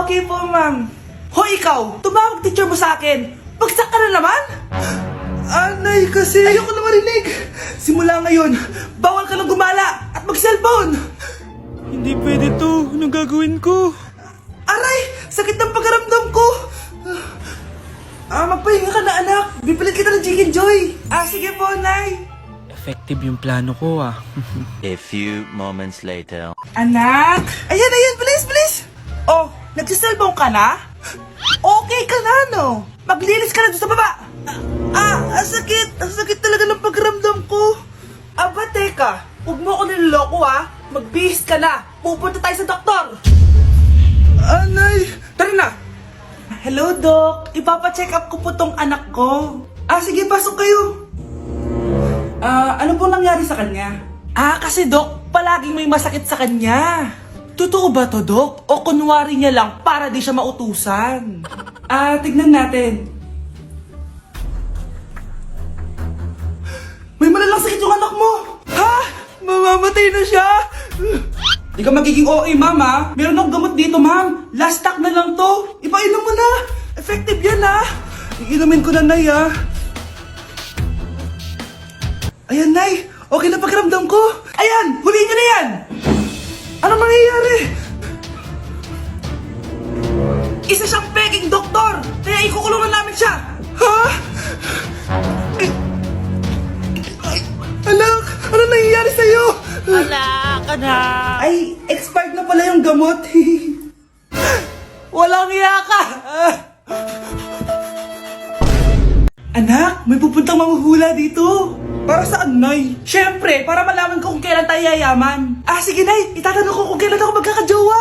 okay po, ma'am. Hoy, ikaw! Tumawag teacher mo sa akin! Bagsak ka na naman? Nay, kasi... Ayoko na marinig! Simula ngayon, bawal ka lang gumala at mag-cellphone! Hindi pwede to. Anong gagawin ko? Aray! Sakit ng pagkaramdam ko! Magpahinga ka na, anak. Bipilit kita ng Chicken Joy. Sige po, Nay. Effective yung plano ko ah. A few moments later. Anak! Ayan, bilis! Oh, nagsiselfone ka na? Okay ka na, no? Maglinis ka na doon sa baba. Ang sakit. Ang sakit talaga ng pagramdam ko. Aba, teka. Huwag mo ako niloloko, ha? Magbihis ka na. Pupunta tayo sa doktor. Anay! Tara na. Hello, Doc. Ipapa-check up ko po tong anak ko. Sige, pasok kayo. Ano po nangyari sa kanya? Kasi Doc, palaging may masakit sa kanya. Totoo ba to, Doc? O kunwari niya lang para di siya mautusan? Tignan natin. May malalang sakit yung anak mo! Ha? Mamamatay na siya? Di ka magiging OA, mama. Meron akong gamot dito, ma'am. Last stock na lang to. Ipainom mo na. Effective yan, ha? Iinumin ko na, Nay, ha? Ayan, Nay. Okay na pakiramdam ko. Ayan, huliin niyo na yan. Ano mangyayari? Isa siyang peking doktor. Kaya ikukulong na namin siya. Ha? Anak, ano nangyayari sa'yo? Ay, expired na pala yung gamot. Walang iya ka. Anak, may pupuntang manghuhula dito. Para saan, Nay? Siyempre, para malaman ko kung kailan tayo yayaman. Sige, Nay. Itatanong ko kung kailan ako magkakajowa.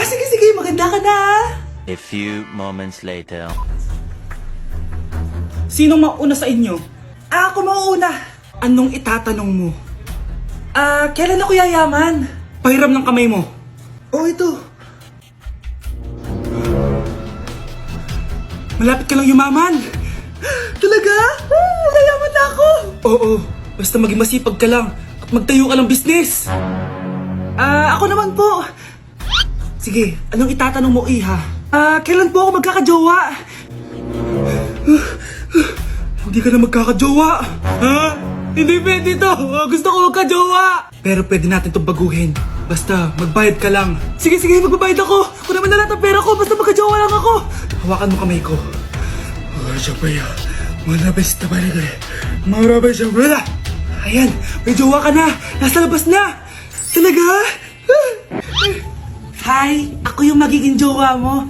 Sige. Maganda ka na. A few moments later. Sinong mauna sa inyo? Ako mauna. Anong itatanong mo? Kailan ako yayaman? Pahiram ng kamay mo. Ito. Malapit ka lang yumaman. Talaga? Yayaman na ako. Oo, basta maging masipag ka lang at magtayo ka ng business. Ako naman po. Sige, anong itatanong mo, Iha? Kailan po ako magkakajowa? Hindi ka na magkakajowa. Hindi pwede to. Gusto ko magkajowa. Pero pwede natin itong baguhin. Basta, magbayad ka lang. Sige, magbabayad ako. Kung naman na lahat ang pera ko, basta magkajowa lang ako. Hawakan mo kamay ko. Ayan, may jowa ka na. Nasa labas na. Talaga? Hi, ako yung magiging jowa mo.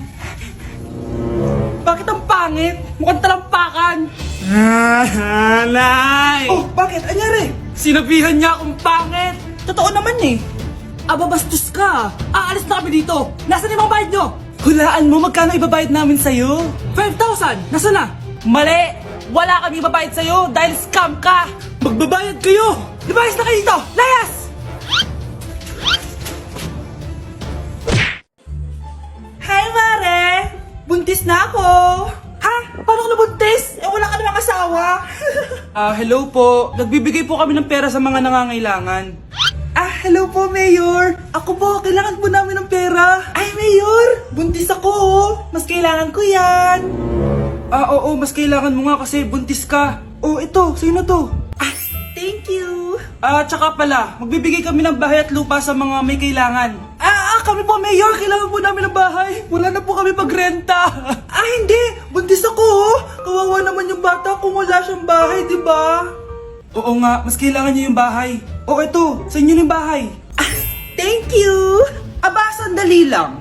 Bakit ang pangit? Mukhang talampakan. Nay! Oh, bakit? Anyari? Sinabihan niya akong pangit. Totoo naman eh. Bastos ka. Aalis na kami dito. Nasaan yung mga bayad nyo? Hulaan mo magkano ibabayad namin sa'yo. 5,000. Nasaan na? Mali. Wala kami ibabayad sa'yo dahil scam ka. Magbabayad kayo. Lumayas na kayo dito. Layas! Hi, Mare. Buntis na ako. Ha? Paano ka nabuntis? Wala ka namang asawa. Hello po. Nagbibigay po kami ng pera sa mga nangangailangan. Hello po, Mayor. Ako po, kailangan po namin ng pera. Ay, Mayor, buntis ako. Mas kailangan ko yan. Oo, mas kailangan mo nga kasi buntis ka. Ito, sa'yo na to. Thank you. Tsaka pala, magbibigay kami ng bahay at lupa sa mga may kailangan. Kami po, Mayor, kailangan po namin ng bahay. Wala na po kami magrenta. Hindi, buntis ako. Kawawa naman yung bata kung wala siyang bahay, di ba? Oo nga, mas kailangan niya yung bahay. Ito, sa inyo yung bahay. Thank you. Sandali lang.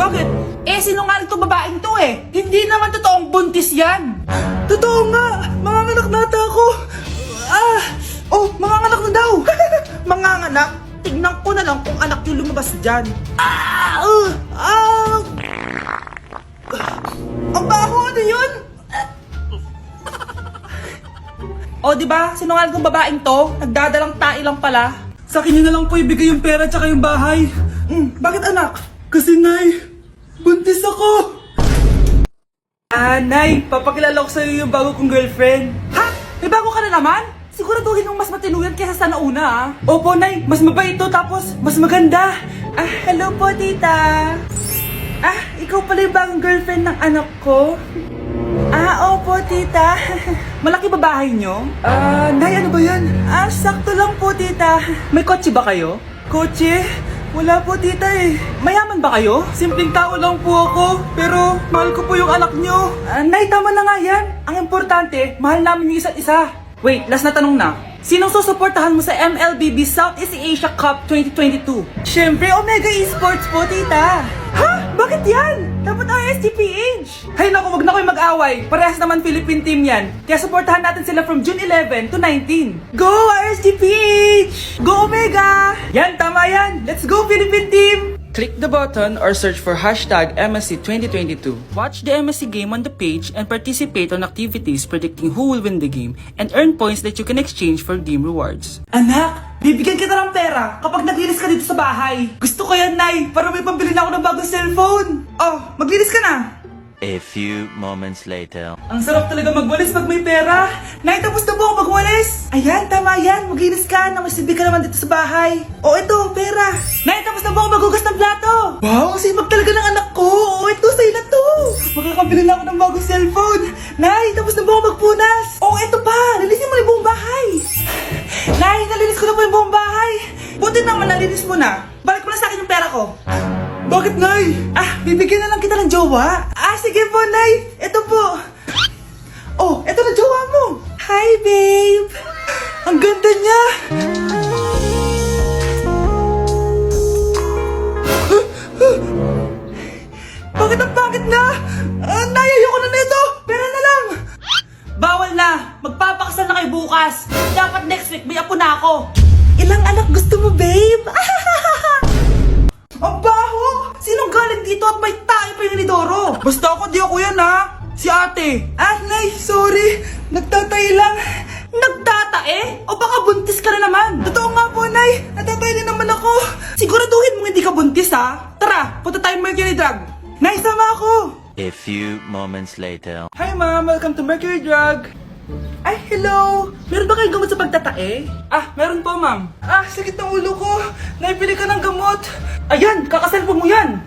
Bakit? Sinungaling tong babaeng to eh. Hindi naman totoong buntis yan. Totoo nga, manganganak nata ako. Manganganak na daw. Manganganak? Tignan ko na lang kung anak yung lumabas dyan. Ang baho, ano yun? Diba? Sinungaling kong babaeng to, nagdadalang tae lang pala. Sa akin nyo na lang po ibigay yung pera tsaka yung bahay. Bakit anak? Kasi Nay, buntis ako. Nay, papakilala ko sa'yo yung bago kong girlfriend. Ha? May bago ka na naman? Siguraduhin mong mas matino yan kaysa sa nauna. Opo, Nay, mas mabait to tapos mas maganda. Hello po, tita. ikaw pala yung bagong girlfriend ng anak ko? Ah, opo, tita. Malaki ba bahay nyo? Nay, ano ba yan? Sakto lang po, tita. May kotse ba kayo? Kotse? Wala po, tita eh. Mayaman ba kayo? Simpleng tao lang po ako, pero mahal ko po yung anak nyo. Nay, tama na nga yan. Ang importante, mahal namin yung isa't isa. Wait, last na tanong na. Sinong susuportahan mo sa MLBB Southeast Asia Cup 2022? Siyempre, Omega Esports po, tita. Ha? Bakit yan? Dapat RSGPH. Hay naku, wag na kayo mag-away. Parehas naman Philippine team yan. Kaya supportahan natin sila from June 11 to 19. Go RSGPH! Go Omega! Yan, tama yan. Let's go Philippine team! Click the button or search for hashtag MSC 2022. Watch the MSC game on the page and participate on activities predicting who will win the game and earn points that you can exchange for game rewards. Anak, bibigyan kita ng pera kapag naglinis ka dito sa bahay. Gusto ko yan, Nay, para may pambili na ako ng bagong cellphone. Oh, maglinis ka na. A few moments later. Ang sarap talaga magwalis pag may pera. Nay, tapos na po ako magwalis. Ayan, tama yan. Maglinis ka na masibi ka naman dito sa bahay. O, ito, pera. Nay, tapos na po ako maghugas ng plato. Wow, sipag talaga ng anak ko. O, ito, sa'yo na to. Makakabili na ako ng bagong cellphone. Nay, tapos na po ako magpunas. O, ito pa. Linisin mo na yung buong bahay. Nay, nalinis ko na po yung buong bahay. Buti naman nalinis mo na. Balik mo na sa akin yung pera ko. Bakit, Nay? Bibigyan na lang kita ng jowa. Sige po, Nay. Ito po. Oh, ito na jowa mo. Hi, babe. Ang ganda niya. Bakit ang pangit na? Nay, ayoko na nito. Pera na lang. Bawal na. Magpapakasal na kayo bukas. Dapat next week may apo na ako. Ilang anak gusto mo, babe? Ang baho! Sinong galing dito at may tae pa yung inidoro? Basta ako, di ako yan ha! Si ate! Nay, sorry! Nagtatay lang! Nagtatae? O baka buntis ka na naman? Totoo nga po, Nay! Natatay din naman ako! Siguraduhin mo hindi ka buntis ha! Tara, punta tayong Mercury Drug! Nay, sama ako! A few moments later. Hi ma'am! Welcome to Mercury Drug! Ay, hello! Meron ba kayong gamot sa pagtatae? Meron po, ma'am. Sakit ng ulo ko. Naipili ka ng gamot. Ayan, kakaselfon mo yan.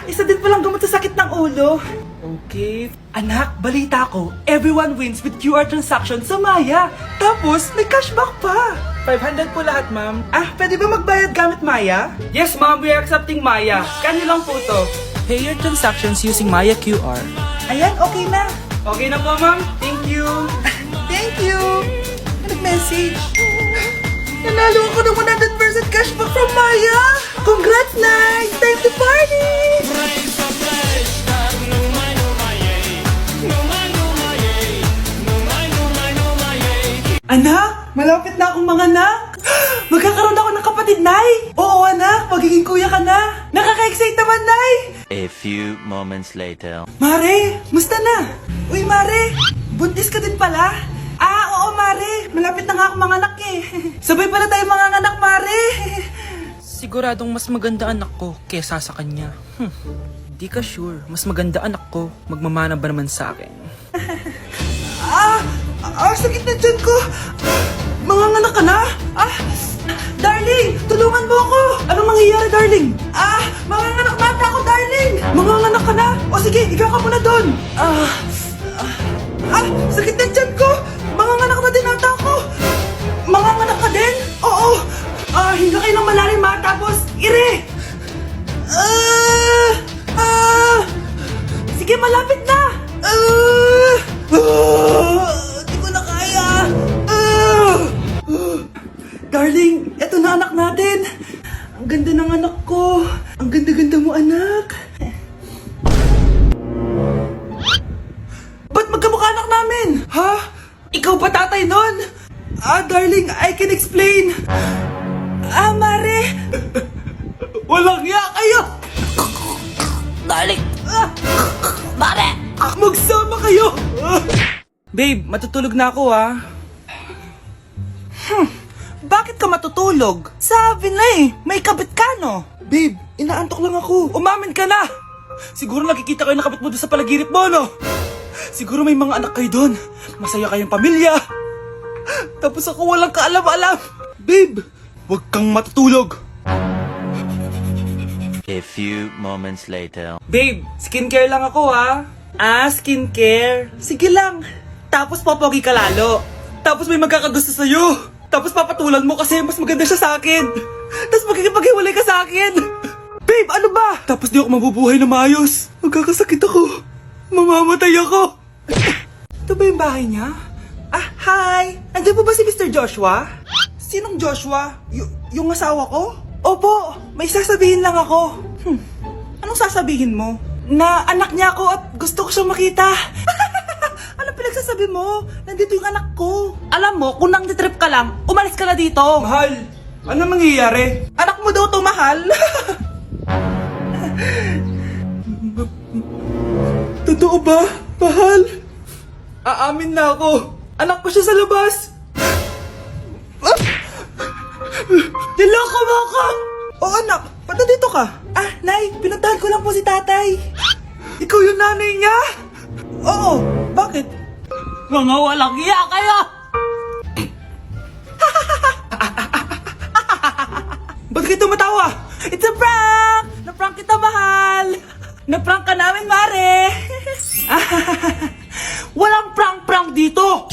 Isa din palang gamot sa sakit ng ulo. Okay. Anak, balita ko, everyone wins with QR transaction sa Maya. Tapos, may cashback pa. 500 po lahat, ma'am. Pwede ba magbayad gamit Maya? Yes, ma'am. We are accepting Maya. Kanyo lang po to. Pay your transactions using Maya QR. Ayan, okay na. Okay na po, ma'am. Thank you. Thank you. Nag-message. Nanalo ako ng 100% cashback from Maya. Congrats, Nay. Time to party. Anak, malapit na akong mga anak. Magkakaroon ako ng kapatid, Nay. Oo, anak. Magiging kuya ka na. Nakaka-excite naman, Nay. A few moments later. Mare, musta na? Uy, Mare, buntis ka din pala? Oo, Mare. Malapit na nga akong mga anak eh. Sabay pala tayo mga anak, Mare. Siguradong mas maganda anak ko kesa sa kanya. Di ka sure. Mas maganda anak ko. Magmamana ba naman sa akin? Sakit na dyan ko. Mga anak ka na? Darling, tulungan mo ako. Anong mangyayari, darling? Mga anak mata ako, darling. Mga anak ka na? O sige, ikaw ka muna doon. Sakit na dyan ko. Mga anak na din ata ako. Mga anak ka din? Oo. Hinga kayo ng malalim ha, tapos ire. Sige, malapit na. Di ko na kaya. Darling, eto na anak natin. Ang ganda ng anak ko. Ang ganda-ganda mo, anak. Ba't magkamukha anak namin? Ha? Ikaw ba tatay nun? Darling, I can explain. Mare. Walang hiya kayo. Darling. Mare. Magsama kayo. Babe, matutulog na ako Bakit ka matutulog? Sabi na may kabit ka no? Babe, inaantok lang ako. Umamin ka na. Siguro nakikita kayo nakabit mo doon sa palagirit mo, no? Siguro may mga anak kayo doon. Masaya kayong pamilya. Tapos ako walang kaalam-alam. Babe, huwag kang matutulog. A few moments later. Babe, skincare lang ako ha. Ah, skincare. Sige lang. Tapos popogi ka lalo. Tapos may magkakagusto sa'yo. Tapos papatulan mo kasi mas maganda siya sa akin. Tapos magkikipaghiwalay ka sa akin. Babe, ano ba? Tapos di ako mabubuhay na maayos. Magkakasakit ako. Mamamatay ako. Ito ba yung bahay niya? Ah, hi! Nandiyan po ba si Mr. Joshua? Sinong Joshua? Yung asawa ko? Opo, may sasabihin lang ako. Anong sasabihin mo? Na anak niya ako at gusto ko siyang makita. Anong pinagsasabi mo? Nandito yung anak ko. Alam mo, kung nang trip ka lang, umalis ka na dito. Mahal, ano mangyayari? Anak mo daw to, mahal. Totoo ba, mahal? Aamin na ako. Anak ko siya sa labas. Niloko mo ako! O anak, ba't nandito ka? Ah, Nay, pinuntahan ko lang po si tatay. Ikaw yung nanay niya? Oo, bakit? Mga walang iya kayo! Ba't kayo tumatawa? It's a prank! Na-prank kita, mahal! Na-prank ka namin, Mare! Walang prank-prank dito!